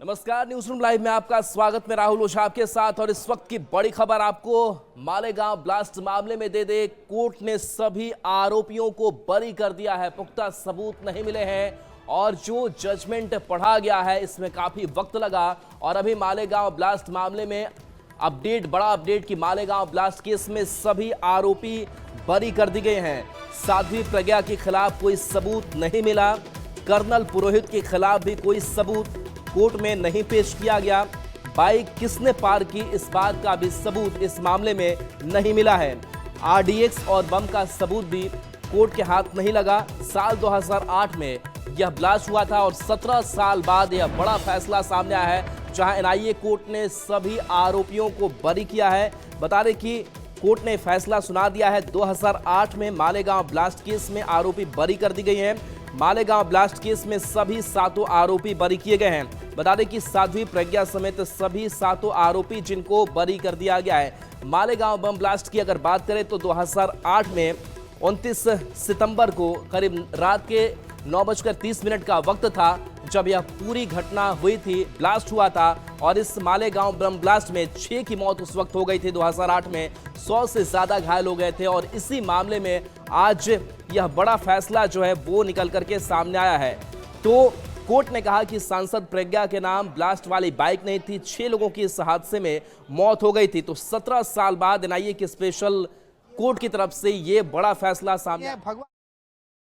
नमस्कार, news room live में आपका स्वागत। मैं राहुल ओझा आपके साथ और इस वक्त की बड़ी खबर आपको मालेगांव ब्लास्ट मामले में दे कोर्ट ने सभी आरोपियों को बरी कर दिया है। पुख्ता सबूत नहीं मिले हैं और जो जजमेंट पढ़ा गया है इसमें काफी वक्त लगा और अभी मालेगांव ब्लास्ट मामले में बड़ा अपडेट कि मालेगांव ब्लास्ट केस में सभी आरोपी बरी कर दिए गए हैं। साध्वी प्रज्ञा के खिलाफ कोई सबूत नहीं मिला, कर्नल पुरोहित के खिलाफ भी कोई सबूत कोर्ट में नहीं पेश किया गया। बाइक किसने पार की इस बात का भी सबूत इस मामले में नहीं मिला है। आरडीएक्स और बम का सबूत भी कोर्ट के हाथ नहीं लगा। साल 2008 में यह ब्लास्ट हुआ था और 17 साल बाद यह बड़ा फैसला सामने आया है जहां एनआईए कोर्ट ने सभी आरोपियों को बरी किया है। बता दें कि कोर्ट ने फैसला सुना दिया है। 2008 में मालेगांव ब्लास्ट केस में आरोपी बरी कर दी गई हैं। मालेगांव ब्लास्ट केस में सभी 7 आरोपी बरी किए गए हैं। बता दें कि साध्वी प्रज्ञा समेत सभी 7 आरोपी जिनको बरी कर दिया गया है। मालेगांव बम ब्लास्ट की अगर बात करें तो 2008 में 29 सितंबर को करीब रात के 9:30 का वक्त था जब यह पूरी घटना हुई थी, ब्लास्ट हुआ था और इस मालेगांव बम ब्लास्ट में 6 की मौत उस वक्त हो गई थी। 2008 में 100 से ज्यादा घायल हो गए थे और इसी मामले में आज यह बड़ा फैसला जो है वो निकल करके सामने आया है। तो कोर्ट ने कहा कि सांसद प्रज्ञा के नाम ब्लास्ट वाली बाइक नहीं थी। 6 लोगों की इस हादसे में मौत हो गई थी। तो 17 साल बाद एनआईए की स्पेशल कोर्ट की तरफ से ये बड़ा फैसला सामने आया।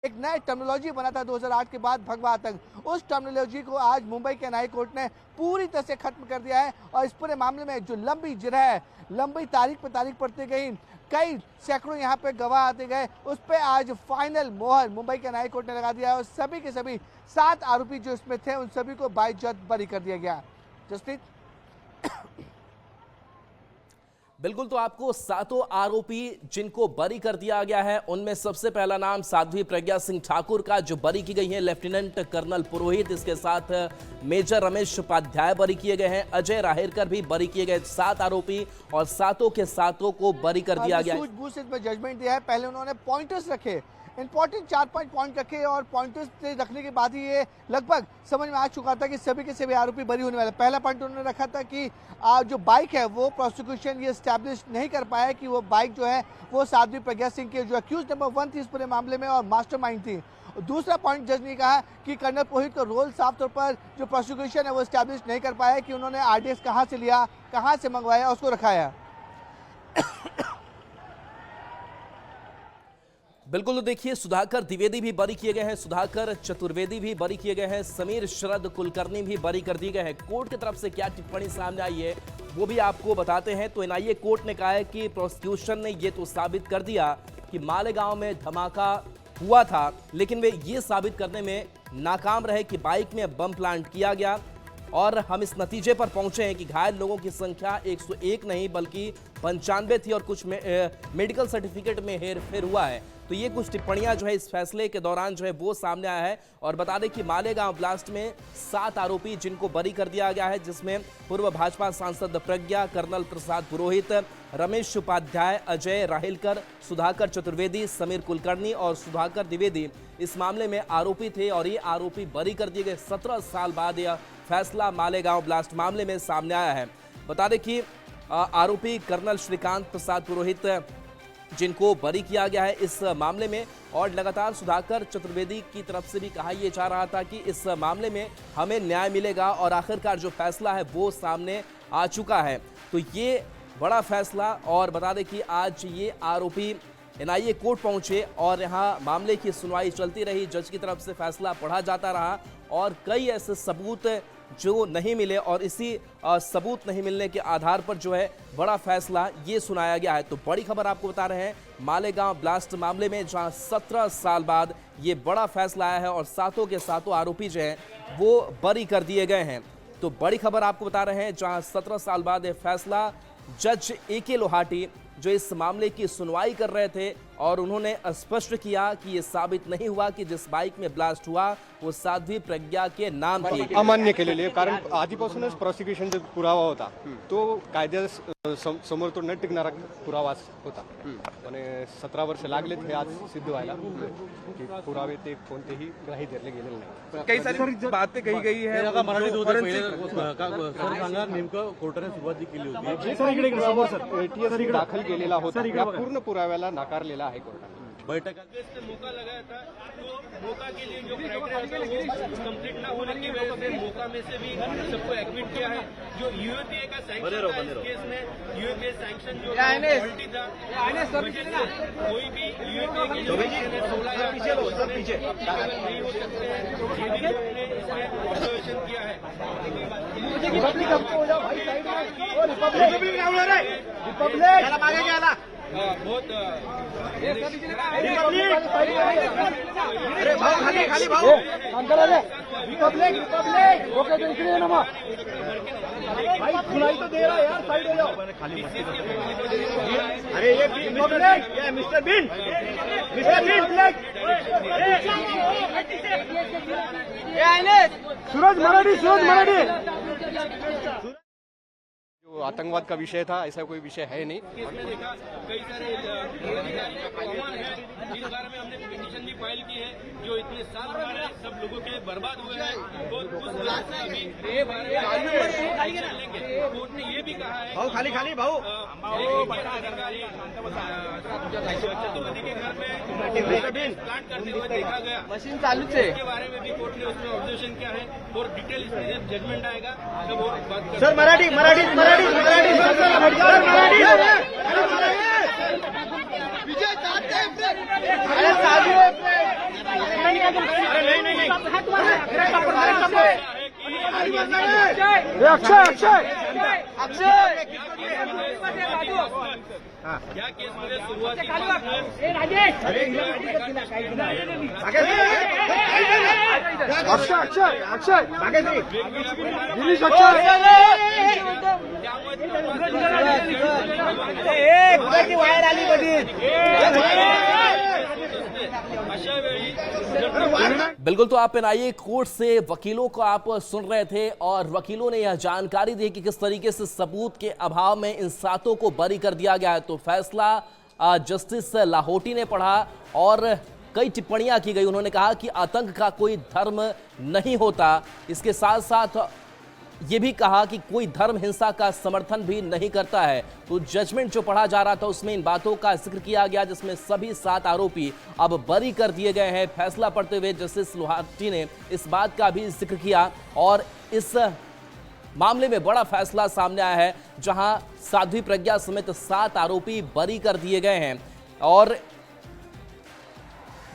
एक नया टर्मिनोलॉजी बना था 2008 के बाद भगवा आतंक, उस टर्मिनोलॉजी को आज मुंबई के एनआईए कोर्ट ने पूरी तरह से खत्म कर दिया है और इस पूरे मामले में जो लंबी जिरह है, लंबी तारीख पर तारीख पड़ती गई, कई सैकड़ों यहाँ पे गवाह आते गए, उस पर आज फाइनल मोहर मुंबई के एनआईए कोर्ट ने लगा दिया है और सभी के सभी 7 आरोपी जो इसमें थे उन सभी को बाइज्जत बरी कर दिया गया। जसप्रीत। बिल्कुल, तो आपको 7 आरोपी जिनको बरी कर दिया गया है उनमें सबसे पहला नाम साध्वी प्रज्ञा सिंह ठाकुर का जो बरी की गई है। लेफ्टिनेंट कर्नल पुरोहित, इसके साथ मेजर रमेश उपाध्याय बरी किए गए हैं। अजय राहेरकर भी बरी किए गए। 7 आरोपी और 7 के 7 को बरी कर दिया गया। सूझबूझ से जजमेंट दिया है। पहले उन्होंने पॉइंटर्स रखे, इंपॉर्टेंट 4-5 पॉइंट रखे और पॉइंटर्स रखने के बाद ही ये लगभग समझ में आ चुका था कि सभी के सभी आरोपी बरी होने वाले। पहला पॉइंट उन्होंने रखा था कि जो बाइक है वो प्रोसिक्यूशन ये स्टैब्लिश नहीं कर पाया कि वो बाइक जो है वो साध्वी प्रज्ञा सिंह के जो अक्यूज नंबर 1 थी इस पूरे मामले में और मास्टरमाइंड थी। दूसरा पॉइंट जज ने कहा कि कर्नल पुरोहित का रोल साफ तौर पर जो प्रोसिक्यूशन है वो स्टैब्लिश नहीं कर पाया कि उन्होंने आरडीएक्स कहाँ से लिया, कहाँ से मंगवाया, उसको रखाया। बिल्कुल, तो देखिए सुधाकर द्विवेदी भी बरी किए गए हैं, सुधाकर चतुर्वेदी भी बरी किए गए हैं, समीर शरद कुलकर्णी भी बरी कर दिए गए हैं। कोर्ट की तरफ से क्या टिप्पणी सामने आई है वो भी आपको बताते हैं। तो एनआईए कोर्ट ने कहा है कि प्रोसिक्यूशन ने ये तो साबित कर दिया कि मालेगांव में धमाका हुआ था, लेकिन वे ये साबित करने में नाकाम रहे कि बाइक में बम प्लांट किया गया और हम इस नतीजे पर पहुंचे हैं कि घायल लोगों की संख्या 101 नहीं बल्कि 95 थी और कुछ मेडिकल सर्टिफिकेट में हेरफेर हुआ है। तो ये कुछ टिप्पणियां जो है इस फैसले के दौरान जो है वो सामने आया है। और बता दें कि मालेगांव ब्लास्ट में 7 आरोपी जिनको बरी कर दिया गया है, जिसमें पूर्व भाजपा सांसद प्रज्ञा, कर्नल प्रसाद पुरोहित, रमेश उपाध्याय, अजय राहेलकर, सुधाकर चतुर्वेदी, समीर कुलकर्णी और सुधाकर द्विवेदी इस मामले में आरोपी थे और ये आरोपी बरी कर दिए गए। 17 साल बाद यह फैसला मालेगांव ब्लास्ट मामले में सामने आया है। बता दें कि आरोपी कर्नल श्रीकांत प्रसाद पुरोहित जिनको बरी किया गया है इस मामले में, और लगातार सुधाकर चतुर्वेदी की तरफ से भी कहा यह जा रहा था कि इस मामले में हमें न्याय मिलेगा और आखिरकार जो फैसला है वो सामने आ चुका है। तो ये बड़ा फैसला, और बता दें कि आज ये आरोपी एनआईए कोर्ट पहुंचे और यहाँ मामले की सुनवाई चलती रही। जज की तरफ से फैसला पढ़ा जाता रहा और कई ऐसे सबूत जो नहीं मिले और इसी सबूत नहीं मिलने के आधार पर जो है बड़ा फैसला ये सुनाया गया है। तो बड़ी खबर आपको बता रहे हैं मालेगांव ब्लास्ट मामले में, जहां 17 साल बाद ये बड़ा फैसला आया है और 7 के 7 आरोपी जो हैं वो बरी कर दिए गए हैं। तो बड़ी खबर आपको बता रहे हैं जहां 17 साल बाद ये फैसला जज ए के लोहाटी जो इस मामले की सुनवाई कर रहे थे और उन्होंने स्पष्ट किया कि ये साबित नहीं हुआ कि जिस बाइक में ब्लास्ट हुआ वो साध्वी प्रज्ञा के नाम थी। अमान्य केलेली आहे, कारण आधीपासूनच प्रॉसिक्युशनचा पुरावा होता तो कायद्या समोर तो न टिकणारा पुरावाच होता आणि 17 वर्ष लागलेत हे आज सिद्ध व्हायला की पुरावे ते कोणतेही ग्राही धरले गेलेले नाही। कई सारी बातें कही गई है। नेमकं कोर्टाने सुरुवात केली होती, ATS दाखल केलेला होता या पूर्ण पुराव्याला नाकारलेला आहे कोर्टाने। बैठक मौका लगाया था तो मौका के लिए जो क्राइटेरिया था वो कंप्लीट ना होने की वजह से मौका में से भी सबको एडमिट किया है। जो यूएपीए का सैंक्शन था इस केस में, यूएपीए सैंक्शन जो क्वालिटी था, कोई भी यूएपीए की जो सैंक्शन है 16 या पीछे नहीं हो सकते हैं, ये भी हमने इसमें ऑब्जर्वेशन किया है। बहुत अरे भाऊ खाली खाली भाऊ रिपब्लिक ओके तो इकडे ये ना मग भाई खुलाई तो दे रहा यार, साइड हो जाओ। अरे ये रिपब्लिक ये मिस्टर बिन सूरज मराठी जो आतंकवाद का विषय था ऐसा कोई विषय है नहीं। इसमें देखा कई सारे कॉमन है, इस बारे में हमने पिटीशन भी फाइल की है। जो इतने साल हमारे सब लोगों के बर्बाद हुए हैं तो उस बात में अभी ये बारे में लेंगे। कोर्ट ने ये भी कहा है भाऊ खाली खाली भाऊ अधिकारी चतुर्वेदी के घर में प्लांट करते हुए देखा गया, मशीन चालू है। इसके बारे में भी कोर्ट ने उसमें ऑब्जर्वेशन किया है और डिटेल इसमें जब जजमेंट आएगा तब वो बात कर। सर मराठी मराठी मराठी मराठी अरे चालू अक्षय अक्षय अक्षय या केसमध्ये सुरुवाती अक्षय अक्षय अक्षय दिनेश अक्षय वायर आली अशा वेळी बिल्कुल, तो आप एनआईए कोर्ट से वकीलों को आप सुन रहे थे और वकीलों ने यह जानकारी दी कि किस तरीके से सबूत के अभाव में इन सातों को बरी कर दिया गया है। तो फैसला जस्टिस लाहौटी ने पढ़ा और कई टिप्पणियां की गई। उन्होंने कहा कि आतंक का कोई धर्म नहीं होता। इसके साथ साथ ये भी कहा कि कोई धर्म हिंसा का समर्थन भी नहीं करता है। तो जजमेंट जो पढ़ा जा रहा था उसमें इन बातों का जिक्र किया गया, जिसमें सभी 7 आरोपी अब बरी कर दिए गए हैं। फैसला पढ़ते हुए जस्टिस लाहौटी ने इस बात का भी जिक्र किया और इस मामले में बड़ा फैसला सामने आया है, जहां साध्वी प्रज्ञा समेत 7 आरोपी बरी कर दिए गए हैं और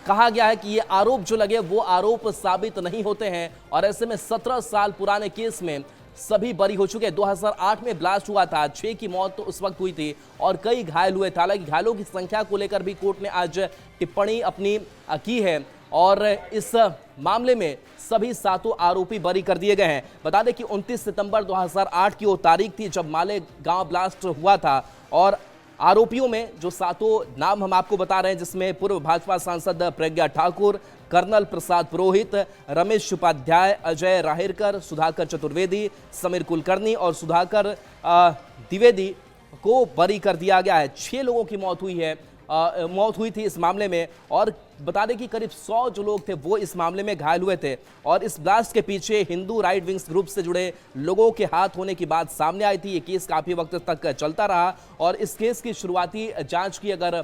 कहा गया है कि ये आरोप जो लगे वो आरोप साबित नहीं होते हैं और ऐसे में 17 साल पुराने केस में सभी बरी हो चुके हैं। 2008 में ब्लास्ट हुआ था, 6 की मौत तो उस वक्त हुई थी और कई घायल हुए थे। हालांकि घायलों की संख्या को लेकर भी कोर्ट ने आज टिप्पणी अपनी की है और इस मामले में सभी 7 आरोपी बरी कर दिए गए हैं। बता दें कि 29 सितंबर 2008 की वो तारीख थी जब मालेगांव ब्लास्ट हुआ था और आरोपियों में जो 7 नाम हम आपको बता रहे हैं, जिसमें पूर्व भाजपा सांसद प्रज्ञा ठाकुर, कर्नल प्रसाद पुरोहित, रमेश उपाध्याय, अजय राहिरकर, सुधाकर चतुर्वेदी, समीर कुलकर्णी और सुधाकर द्विवेदी को बरी कर दिया गया है। 6 लोगों की मौत हुई थी इस मामले में और बता दें कि करीब 100 जो लोग थे वो इस मामले में घायल हुए थे और इस ब्लास्ट के पीछे हिंदू राइट विंग्स ग्रुप से जुड़े लोगों के हाथ होने की बात सामने आई थी। ये केस काफी वक्त तक चलता रहा और इस केस की शुरुआती जांच की अगर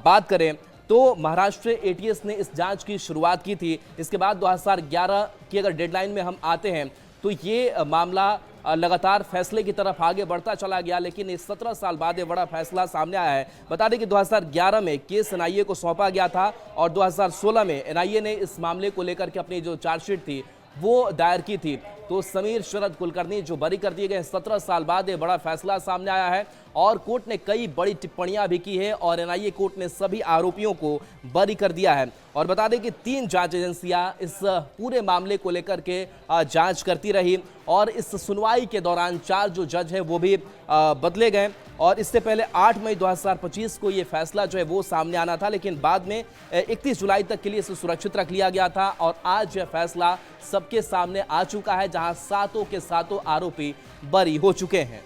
बात करें तो महाराष्ट्र एटीएस ने इस जांच की शुरुआत की थी। इसके बाद 2011 की अगर डेडलाइन में हम आते हैं तो ये मामला लगातार फैसले की तरफ आगे बढ़ता चला गया, लेकिन इस 17 साल बाद ये बड़ा फैसला सामने आया है। बता दें कि 2011 में केस एनआईए को सौंपा गया था और 2016 में एनआईए ने इस मामले को लेकर के अपनी जो चार्जशीट थी वो दायर की थी। तो समीर शरद कुलकर्णी जो बरी कर दिए गए, 17 साल बाद ये बड़ा फैसला सामने आया है और कोर्ट ने कई बड़ी टिप्पणियां भी की है और एनआईए कोर्ट ने सभी आरोपियों को बरी कर दिया है। और बता दें कि 3 जांच एजेंसियां इस पूरे मामले को लेकर के जांच करती रही और इस सुनवाई के दौरान 4 जो जज है वो भी बदले गए और इससे पहले 8 मई 2025 को ये फैसला जो है वो सामने आना था, लेकिन बाद में 31 जुलाई तक के लिए इसे सुरक्षित रख लिया गया था और आज यह फैसला सबके सामने आ चुका है, जहां सातों के सातों आरोपी बरी हो चुके हैं।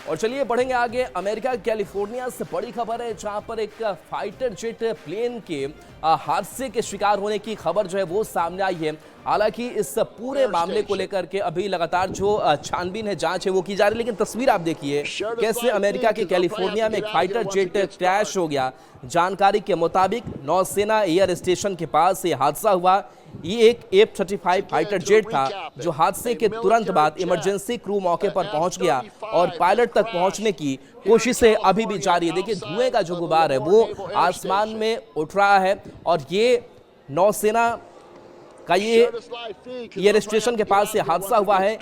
और चलिए बढ़ेंगे आगे। अमेरिका कैलिफोर्निया से बड़ी खबर है, जहां पर एक फाइटर जेट प्लेन के हादसे के शिकार होने की खबर जो है वो सामने आई है। हालांकि इस पूरे मामले को लेकर के अभी लगातार जो छानबीन है, जांच है वो की जा रही है, लेकिन तस्वीर आप देखिए कैसे अमेरिका के कैलिफोर्निया में एक फाइटर जेट क्रैश हो गया। जानकारी के मुताबिक नौसेना एयर स्टेशन के पास ये हादसा हुआ। ये एक F-35 फाइटर जेट था जो हादसे के तुरंत बाद इमरजेंसी क्रू मौके पर पहुंच गया और पायलट तक पहुंचने की कोशिशें अभी भी जारी है। देखिए धुएं का जो गुबार है वो आसमान में उठ रहा है और ये नौसेना का ये एयर स्टेशन के पास से हादसा हुआ है।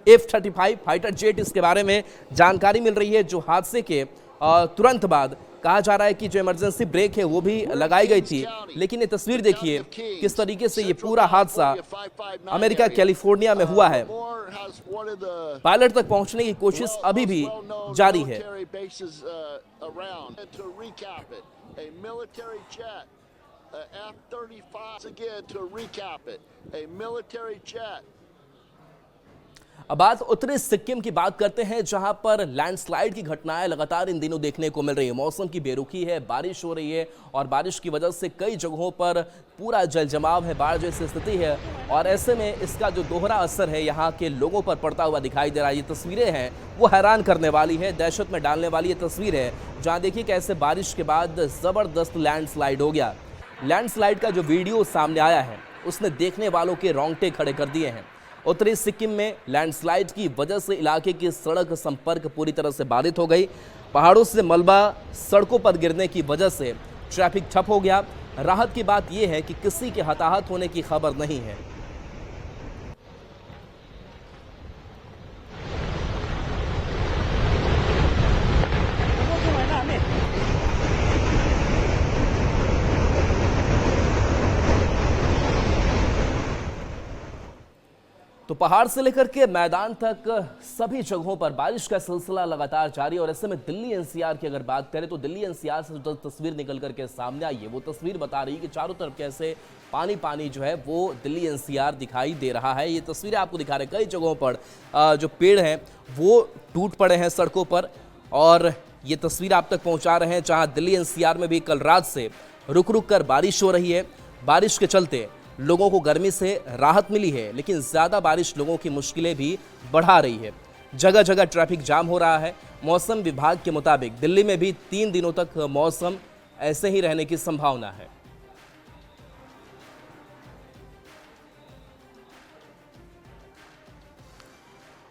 F-35 फाइटर जेट, इसके बारे में जानकारी मिल रही है। जो हादसे के तुरंत बाद कहा जा रहा है कि जो इमरजेंसी ब्रेक है वो भी लगाई गई थी, लेकिन ये तस्वीर देखिए किस तरीके से ये पूरा हादसा अमेरिका कैलिफोर्निया में हुआ है। पायलट तक पहुंचने की कोशिश अभी भी जारी है। अब बात उत्तरी सिक्किम की बात करते हैं, जहां पर लैंडस्लाइड की घटनाएं लगातार इन दिनों देखने को मिल रही है। मौसम की बेरुखी है, बारिश हो रही है और बारिश की वजह से कई जगहों पर पूरा जल जमाव है, बाढ़ जैसी स्थिति है और ऐसे में इसका जो दोहरा असर है यहाँ के लोगों पर पड़ता हुआ दिखाई दे रहा है। ये तस्वीरें हैं वो हैरान करने वाली है, दहशत में डालने वाली ये तस्वीर है, जहाँ देखिए कैसे बारिश के बाद ज़बरदस्त लैंडस्लाइड हो गया। लैंडस्लाइड का जो वीडियो सामने आया है उसने देखने वालों के रोंगटे खड़े कर दिए हैं। उत्तरी सिक्किम में लैंडस्लाइड की वजह से इलाके की सड़क संपर्क पूरी तरह से बाधित हो गई। पहाड़ों से मलबा सड़कों पर गिरने की वजह से ट्रैफिक ठप हो गया। राहत की बात यह है कि किसी के हताहत होने की खबर नहीं है। तो पहाड़ से लेकर के मैदान तक सभी जगहों पर बारिश का सिलसिला लगातार जारी है और ऐसे में दिल्ली एनसीआर की अगर बात करें तो दिल्ली एनसीआर से जो तस्वीर निकल करके सामने आई है वो तस्वीर बता रही है कि चारों तरफ कैसे पानी पानी जो है वो दिल्ली एनसीआर दिखाई दे रहा है। ये तस्वीरें आपको दिखा रहे हैं, कई जगहों पर जो पेड़ हैं वो टूट पड़े हैं सड़कों पर और ये तस्वीर आप तक पहुँचा रहे हैं, जहाँ दिल्ली एनसीआर में भी कल रात से रुक रुक कर बारिश हो रही है। बारिश के चलते लोगों को गर्मी से राहत मिली है, लेकिन ज़्यादा बारिश लोगों की मुश्किलें भी बढ़ा रही है। जगह जगह ट्रैफिक जाम हो रहा है। मौसम विभाग के मुताबिक दिल्ली में भी 3 दिनों तक मौसम ऐसे ही रहने की संभावना है।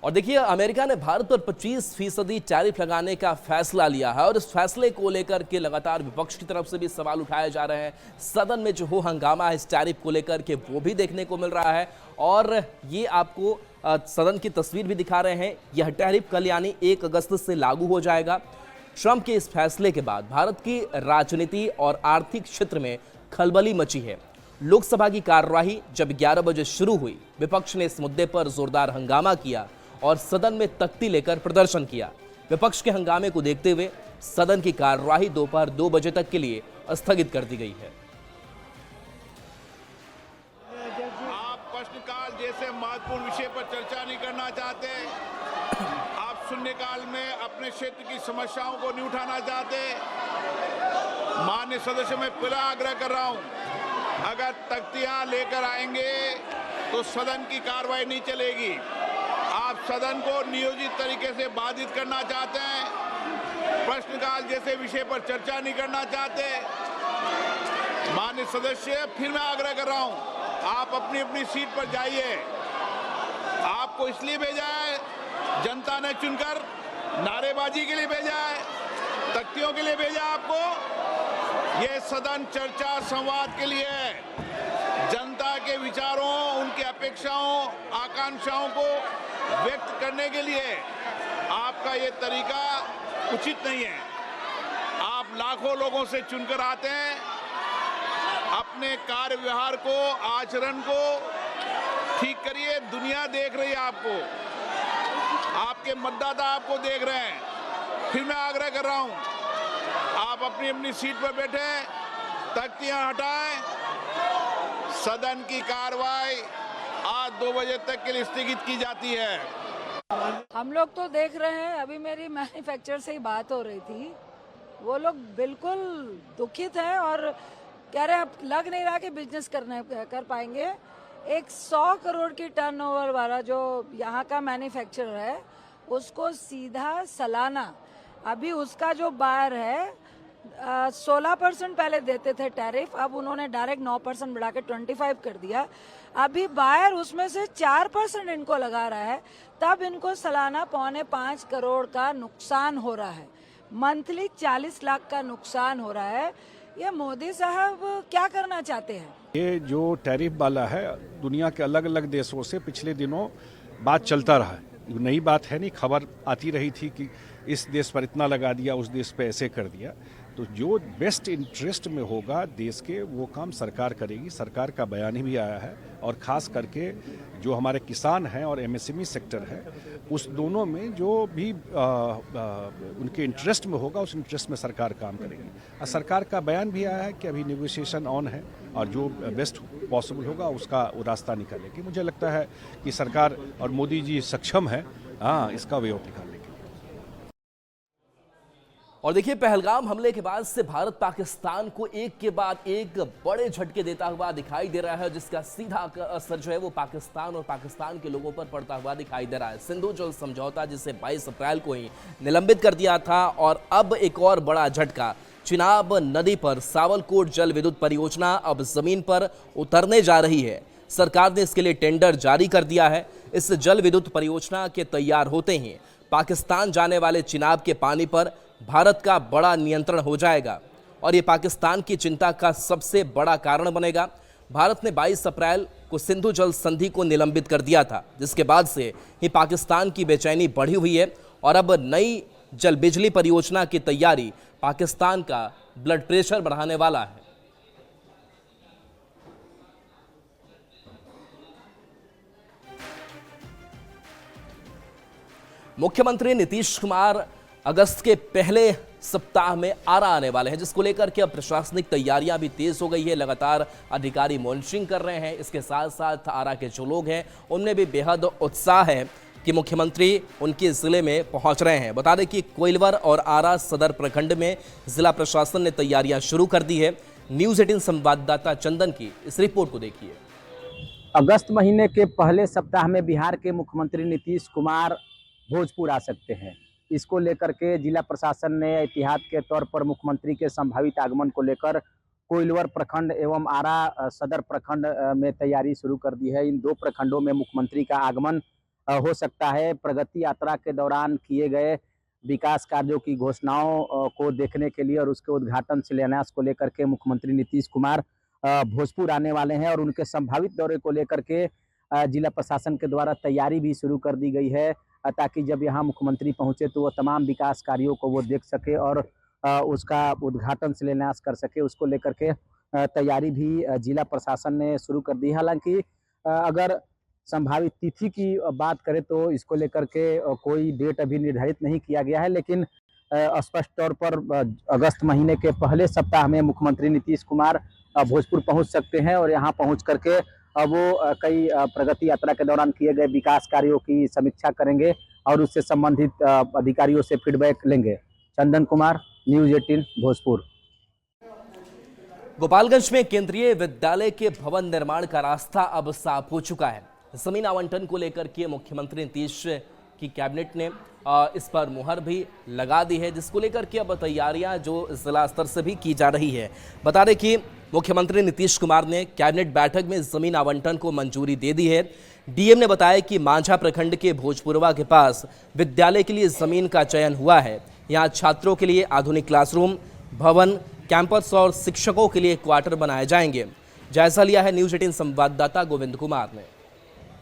और देखिए अमेरिका ने भारत पर 25% टैरिफ लगाने का फैसला लिया है और इस फैसले को लेकर के लगातार विपक्ष की तरफ से भी सवाल उठाए जा रहे हैं। सदन में जो हंगामा है इस टैरिफ को लेकर के वो भी देखने को मिल रहा है और ये आपको सदन की तस्वीर भी दिखा रहे हैं। यह टैरिफ कल यानी 1 अगस्त से लागू हो जाएगा। ट्रंप के इस फैसले के बाद भारत की राजनीति और आर्थिक क्षेत्र में खलबली मची है। लोकसभा की कार्यवाही जब 11 बजे शुरू हुई, विपक्ष ने इस मुद्दे पर जोरदार हंगामा किया और सदन में तख्ती लेकर प्रदर्शन किया। विपक्ष के हंगामे को देखते हुए सदन की कार्यवाही दोपहर 2 बजे तक के लिए स्थगित कर दी गई है। आप प्रश्नकाल जैसे महत्वपूर्ण विषय पर चर्चा नहीं करना चाहते, आप शून्यकाल में अपने क्षेत्र की समस्याओं को नहीं उठाना चाहते। माननीय सदस्य मैं पूरा आग्रह कर रहा हूं, अगर तख्तियां लेकर आएंगे तो सदन की कार्रवाई नहीं चलेगी। आप सदन को नियोजित तरीके से बाधित करना चाहते हैं, प्रश्नकाल जैसे विषय पर चर्चा नहीं करना चाहते। माननीय सदस्य फिर मैं आग्रह कर रहा हूं, आप अपनी अपनी सीट पर जाइए। आपको इसलिए भेजा है, जनता ने चुनकर नारेबाजी के लिए भेजा है, तख्तियों के लिए भेजा आपको। यह सदन चर्चा संवाद के लिए है, जनता के विचारों, उनकी अपेक्षाओं, आकांक्षाओं को व्यक्त करने के लिए। आपका ये तरीका उचित नहीं है। आप लाखों लोगों से चुनकर आते हैं। अपने कार्य व्यवहार को, आचरण को ठीक करिए। दुनिया देख रही है आपको, आपके मतदाता आपको देख रहे हैं। फिर मैं आग्रह कर रहा हूं, आप अपनी अपनी सीट पर बैठे, तख्तियां हटाएं। सदन की कार्रवाई आज 2 बजे तक के लिए स्थगित की जाती है। हम लोग तो देख रहे हैं, अभी मेरी मैन्युफैक्चरर से ही बात हो रही थी, वो लोग बिल्कुल दुखित हैं और कह रहे हैं अब लग नहीं रहा कि बिजनेस कर पाएंगे। एक 100 करोड़ की टर्नओवर वाला जो यहाँ का मैन्युफैक्चरर है, उसको सीधा सालाना, अभी उसका जो बायर है 16% पहले देते थे टैरिफ, अब उन्होंने डायरेक्ट 9% बढ़ा के 25 कर दिया। अभी बायर उसमें से 4% इनको लगा रहा है, तब इनको सालाना 4.25 करोड़ का नुकसान हो रहा है, मंथली 40 लाख का नुकसान हो रहा है। ये मोदी साहब क्या करना चाहते हैं? ये जो टैरिफ वाला है, दुनिया के अलग अलग देशों से पिछले दिनों बात चलता रहा है, नई बात है नहीं, खबर आती रही थी कि इस देश पर इतना लगा दिया, उस देश पे ऐसे कर दिया। तो जो बेस्ट इंटरेस्ट में होगा देश के, वो काम सरकार करेगी। सरकार का बयान भी आया है, और ख़ास करके जो हमारे किसान हैं और एमएसएमई सेक्टर है, उस दोनों में जो भी उनके इंटरेस्ट में होगा, उस इंटरेस्ट में सरकार काम करेगी। और सरकार का बयान भी आया है कि अभी नेगोशिएशन ऑन है, और जो बेस्ट पॉसिबल होगा उसका वो रास्ता निकालेगी। मुझे लगता है कि सरकार और मोदी जी सक्षम है इसका वे ऑफ निकालने के। और देखिए, पहलगाम हमले के बाद से भारत पाकिस्तान को एक के बाद एक बड़े झटके देता हुआ दिखाई दे रहा है, जिसका सीधा असर जो है वो पाकिस्तान और पाकिस्तान के लोगों पर पड़ता हुआ दिखाई दे रहा है। सिंधु जल समझौता, जिसे 22 अप्रैल को ही निलंबित कर दिया था, और अब एक और बड़ा झटका, चिनाब नदी पर सावलकोट जल विद्युत परियोजना अब जमीन पर उतरने जा रही है। सरकार ने इसके लिए टेंडर जारी कर दिया है। इस जल विद्युत परियोजना के तैयार होते ही पाकिस्तान जाने वाले चिनाब के पानी पर भारत का बड़ा नियंत्रण हो जाएगा, और ये पाकिस्तान की चिंता का सबसे बड़ा कारण बनेगा। भारत ने 22 अप्रैल को सिंधु जल संधि को निलंबित कर दिया था, जिसके बाद से ही पाकिस्तान की बेचैनी बढ़ी हुई है, और अब नई जल बिजली परियोजना की तैयारी पाकिस्तान का ब्लड प्रेशर बढ़ाने वाला है। मुख्यमंत्री नीतीश कुमार अगस्त के पहले सप्ताह में आरा आने वाले हैं, जिसको लेकर के अब प्रशासनिक तैयारियां भी तेज हो गई है। लगातार अधिकारी मॉनिटरिंग कर रहे हैं। इसके साथ साथ आरा के जो लोग हैं उनमें भी बेहद उत्साह है कि मुख्यमंत्री उनके जिले में पहुंच रहे हैं। बता दें कि कोइलवर और आरा सदर प्रखंड में जिला प्रशासन ने तैयारियां शुरू कर दी है। न्यूज़ 18 संवाददाता चंदन की इस रिपोर्ट को देखिए। अगस्त महीने के पहले सप्ताह में बिहार के मुख्यमंत्री नीतीश कुमार भोजपुर आ सकते हैं। इसको लेकर के जिला प्रशासन ने एहतियात के तौर पर मुख्यमंत्री के संभावित आगमन को लेकर कोइलवर प्रखंड एवं आरा सदर प्रखंड में तैयारी शुरू कर दी है। इन 2 प्रखंडों में मुख्यमंत्री का आगमन हो सकता है। प्रगति यात्रा के दौरान किए गए विकास कार्यों की घोषणाओं को देखने के लिए और उसके उद्घाटन शिलान्यास को लेकर के मुख्यमंत्री नीतीश कुमार भोजपुर आने वाले हैं, और उनके संभावित दौरे को लेकर के जिला प्रशासन के द्वारा तैयारी भी शुरू कर दी गई है, ताकि जब यहाँ मुख्यमंत्री पहुंचे तो वो तमाम विकास कार्यों को वो देख सके और उसका उद्घाटन शिलान्यास कर सके। उसको लेकर के तैयारी भी जिला प्रशासन ने शुरू कर दी है। हालांकि अगर संभावित तिथि की बात करें तो इसको लेकर के कोई डेट अभी निर्धारित नहीं किया गया है, लेकिन स्पष्ट तौर पर अगस्त महीने के पहले सप्ताह में मुख्यमंत्री नीतीश कुमार भोजपुर पहुंच सकते हैं, और यहाँ पहुंच करके वो कई प्रगति यात्रा के दौरान किए गए विकास कार्यों की समीक्षा करेंगे और उससे संबंधित अधिकारियों से फीडबैक लेंगे। चंदन कुमार, न्यूज़ 18 भोजपुर। गोपालगंज में केंद्रीय विद्यालय के भवन निर्माण का रास्ता अब साफ हो चुका है। जमीन आवंटन को लेकर के मुख्यमंत्री नीतीश की कैबिनेट ने इस पर मुहर भी लगा दी है, जिसको लेकर के अब तैयारियां जो जिला स्तर से भी की जा रही है। बता दें कि मुख्यमंत्री नीतीश कुमार ने कैबिनेट बैठक में जमीन आवंटन को मंजूरी दे दी है। डीएम ने बताया कि मांझा प्रखंड के भोजपुरवा के पास विद्यालय के लिए जमीन का चयन हुआ है। यहाँ छात्रों के लिए आधुनिक क्लासरूम, भवन, कैंपस और शिक्षकों के लिए क्वार्टर बनाए जाएंगे। जायजा लिया है न्यूज़ 18 संवाददाता गोविंद कुमार ने।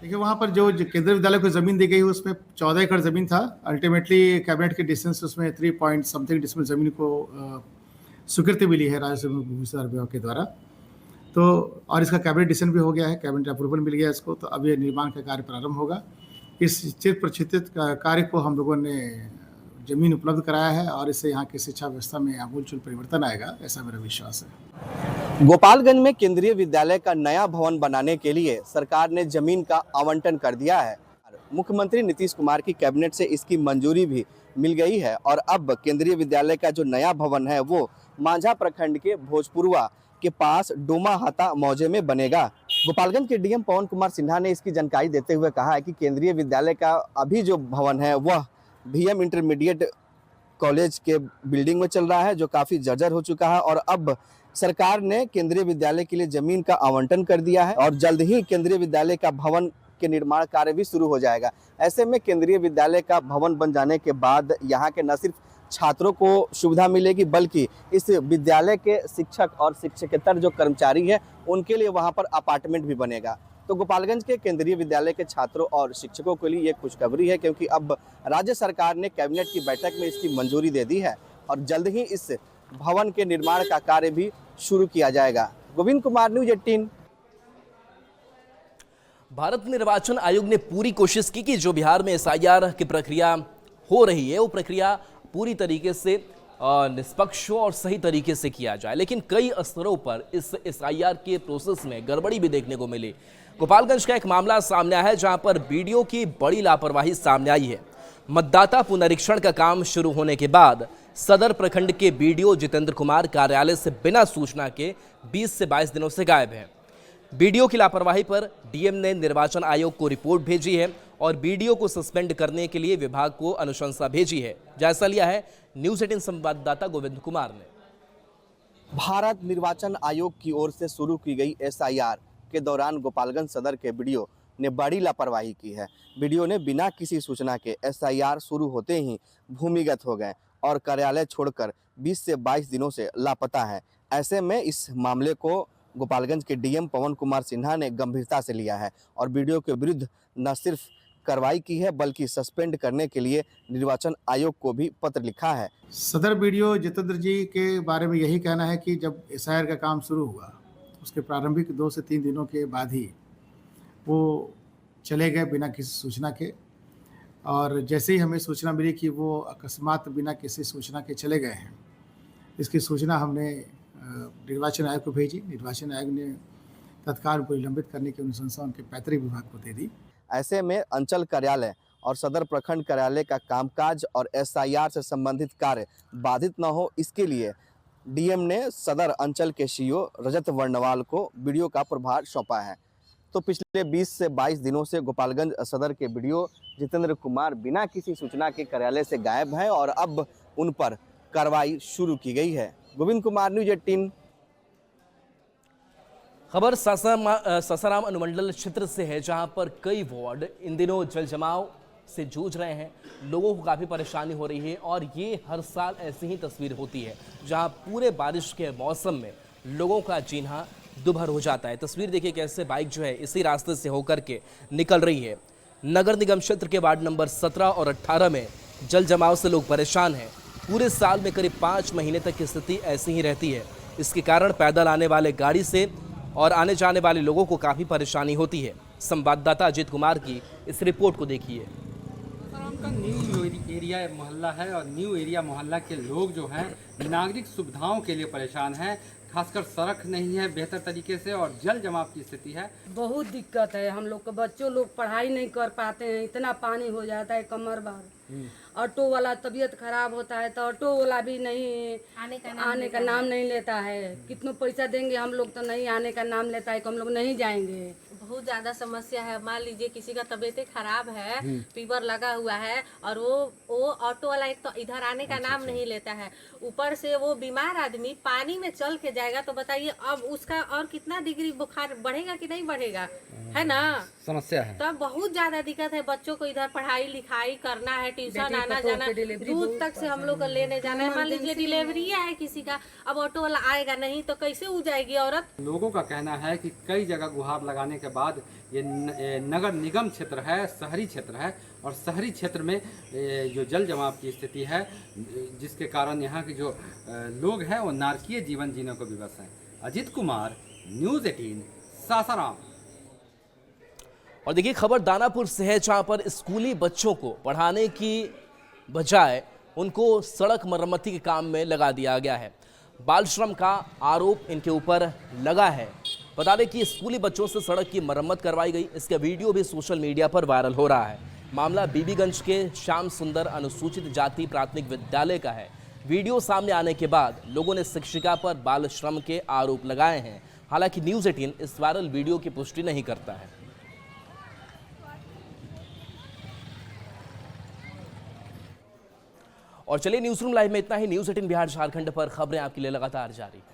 देखिए, वहाँ पर जो केंद्रीय विद्यालय को जमीन दी गई उसमें 14 एकड़ जमीन था। अल्टीमेटली कैबिनेट के डिसीजन से उसमें 3 पॉइंट समथिंग डिसमिल जमीन को स्वीकृति मिली है राजस्व भूमि सुधार विभाग के द्वारा। तो और इसका कैबिनेट डिसीजन भी हो गया है, कैबिनेट अप्रूवल मिल गया इसको, तो अब ये निर्माण का कार्य प्रारंभ होगा। इस चिर प्रचितित कार्य को हम लोगों ने जमीन उपलब्ध कराया है और इससे यहाँ की शिक्षा व्यवस्था में आमूलचूल परिवर्तन आएगा, ऐसा मेरा विश्वास है। गोपालगंज में केंद्रीय विद्यालय का नया भवन बनाने के लिए सरकार ने जमीन का आवंटन कर दिया है। मुख्यमंत्री नीतीश कुमार की कैबिनेट से इसकी मंजूरी भी मिल गई है और अब केंद्रीय विद्यालय का जो नया भवन है वो मांझा प्रखंड के भोजपुरवा के पास डोमाहाता मौजे में बनेगा। गोपालगंज के डीएम पवन कुमार सिन्हा ने इसकी जानकारी देते हुए कहा है कि केंद्रीय विद्यालय का अभी जो भवन है वह बीएम इंटरमीडिएट कॉलेज के बिल्डिंग में चल रहा है, जो काफ़ी जर्जर हो चुका है और अब सरकार ने केंद्रीय विद्यालय के लिए जमीन का आवंटन कर दिया है और जल्द ही केंद्रीय विद्यालय का भवन के निर्माण कार्य भी शुरू हो जाएगा। ऐसे में केंद्रीय विद्यालय का भवन बन जाने के बाद यहाँ के न सिर्फ छात्रों को सुविधा मिलेगी बल्कि इस विद्यालय के शिक्षक और शिक्षकेतर जो कर्मचारी हैं उनके लिए वहाँ पर अपार्टमेंट भी बनेगा। तो गोपालगंज के केंद्रीय विद्यालय के छात्रों और शिक्षकों के लिए ये खुशखबरी है, क्योंकि अब राज्य सरकार ने कैबिनेट की बैठक में इसकी मंजूरी दे दी है और जल्द ही इस भवन के निर्माण का कार्य भी शुरू किया जाएगा। गोविंद कुमार, न्यूज़ 18। भारत निर्वाचन आयोग ने पूरी कोशिश की कि जो बिहार में एसआईआर की प्रक्रिया हो रही है वो प्रक्रिया पूरी तरीके से निष्पक्ष और सही तरीके से किया जाए, लेकिन कई स्तरों पर इस एसआईआर के प्रोसेस में गड़बड़ी भी देखने को मिली। गोपालगंज का एक मामला सामने आया है जहां पर बीडीओ की बड़ी लापरवाही सामने आई है। मतदाता पुनरीक्षण का काम शुरू होने के बाद सदर प्रखंड के बीडीओ जितेंद्र कुमार कार्यालय से बिना सूचना के 20 से 22 दिनों से गायब हैं। बीडीओ की लापरवाही पर डीएम ने निर्वाचन आयोग को रिपोर्ट भेजी है और बीडीओ को सस्पेंड करने के लिए विभाग को अनुशंसा भेजी है। जायजा लिया है न्यूज़ 18 संवाददाता गोविंद कुमार ने। भारत निर्वाचन आयोग की ओर से शुरू की गई एसआईआर के दौरान गोपालगंज सदर के बीडीओ ने बड़ी लापरवाही की है। बीडीओ ने बिना किसी सूचना के एसआईआर शुरू होते ही भूमिगत हो गए और कार्यालय छोड़कर 20 से 22 दिनों से लापता है। ऐसे में इस मामले को गोपालगंज के डीएम पवन कुमार सिन्हा ने गंभीरता से लिया है और बीडीओ के विरुद्ध न सिर्फ कार्रवाई की है बल्कि सस्पेंड करने के लिए निर्वाचन आयोग को भी पत्र लिखा है। सदर बीडीओ जितेंद्र जी के बारे में यही कहना है कि जब एसआईआर का काम शुरू हुआ उसके प्रारंभिक 2 से 3 दिनों के बाद ही वो चले गए बिना किसी सूचना के, और जैसे ही हमें सूचना मिली कि वो अकस्मात बिना किसी सूचना के चले गए हैं, इसकी सूचना हमने निर्वाचन आयोग को भेजी। निर्वाचन आयोग ने तत्काल उनको निलंबित करने की अनुशंसा उनके पैतृक विभाग को दे दी। ऐसे में अंचल कार्यालय और सदर प्रखंड कार्यालय का कामकाज और एसआईआर से संबंधित कार्य बाधित न हो, इसके लिए डीएम ने सदर अंचल के सीईओ रजत वर्णवाल को बीडीओ का प्रभार सौंपा है। तो पिछले 20 से 22 दिनों से गोपालगंज सदर के बीडीओ जितेंद्र कुमार बिना किसी सूचना के कार्यालय से गायब हैं और अब उन पर कार्रवाई शुरू की गई है। गोविंद कुमार, न्यूज़ 18। खबर सासाराम अनुमंडल क्षेत्र से है, जहां पर कई वार्ड इन दिनों जल जमाव से जूझ रहे हैं। लोगों को काफ़ी परेशानी हो रही है और ये हर साल ऐसी ही तस्वीर होती है जहां पूरे बारिश के मौसम में लोगों का जीना दुभर हो जाता है। तस्वीर देखिए कैसे बाइक जो है इसी रास्ते से होकर के निकल रही है। नगर निगम क्षेत्र के वार्ड नंबर 17 और 18 में जल जमाव से लोग परेशान हैं। पूरे साल में करीब 5 महीने तक की स्थिति ऐसी ही रहती है। इसके कारण पैदल आने वाले गाड़ी से और आने जाने वाले लोगों को काफ़ी परेशानी होती है। संवाददाता अजीत कुमार की इस रिपोर्ट को देखिए। का न्यू एरिया मोहल्ला है और न्यू एरिया मोहल्ला के लोग जो हैं नागरिक सुविधाओं के लिए परेशान हैं। खासकर सड़क नहीं है बेहतर तरीके से और जल जमाव की स्थिति है। बहुत दिक्कत है, हम लोग के बच्चों लोग पढ़ाई नहीं कर पाते हैं, इतना पानी हो जाता है कमर भर। ऑटो वाला तबीयत खराब होता है तो ऑटो वाला भी नहीं आने का नाम नहीं लेता है। कितना पैसा देंगे हम लोग तो नहीं आने का नाम लेता है, तो हम लोग नहीं जाएंगे। बहुत ज़्यादा समस्या है। मान लीजिए किसी का तबीयत खराब है, फीवर लगा हुआ है और वो ऑटो वाला एक तो इधर आने का नाम नहीं लेता है, ऊपर से वो बीमार आदमी पानी में चल के जाएगा तो बताइए अब उसका और कितना डिग्री बुखार बढ़ेगा कि नहीं बढ़ेगा, है ना। समस्या है तब बहुत ज्यादा दिक्कत है। बच्चों को इधर पढ़ाई लिखाई करना है, ट्यूशन आना जाना, दूर तक से हम लोग को लेने जाना है। मान लीजिए डिलीवरी है किसी का, अब ऑटो वाला आएगा नहीं तो कैसे हो जाएगी औरत। लोगों का कहना है कि कई जगह गुहार लगाने के बाद ये नगर निगम क्षेत्र है, शहरी क्षेत्र है, और शहरी क्षेत्र में जो जल जमाव की स्थिति है, जिसके कारण यहाँ के जो लोग हैं वो नारकीय जीवन जीने को विवश हैं। अजित कुमार, न्यूज़ 18, सासाराम। और देखिए खबर दानापुर से है, जहां पर स्कूली बच्चों को पढ़ाने की बजाय उनको सड़क मरम्मती के काम में लगा दिया गया है। बाल श्रम का आरोप इनके ऊपर लगा है। बता दें कि स्कूली बच्चों से सड़क की मरम्मत करवाई गई। इसका वीडियो भी सोशल मीडिया पर वायरल हो रहा है। मामला बीबीगंज के श्याम सुंदर अनुसूचित जाति प्राथमिक विद्यालय का है। वीडियो सामने आने के बाद लोगों ने शिक्षिका पर बाल श्रम के आरोप लगाए हैं। हालांकि न्यूज़ 18 इस वायरल वीडियो की पुष्टि नहीं करता है। और चलिए न्यूज़ रूम लाइव में इतना ही। न्यूज़ 18 बिहार झारखंड पर खबरें आपके लिए लगातार जारी हैं।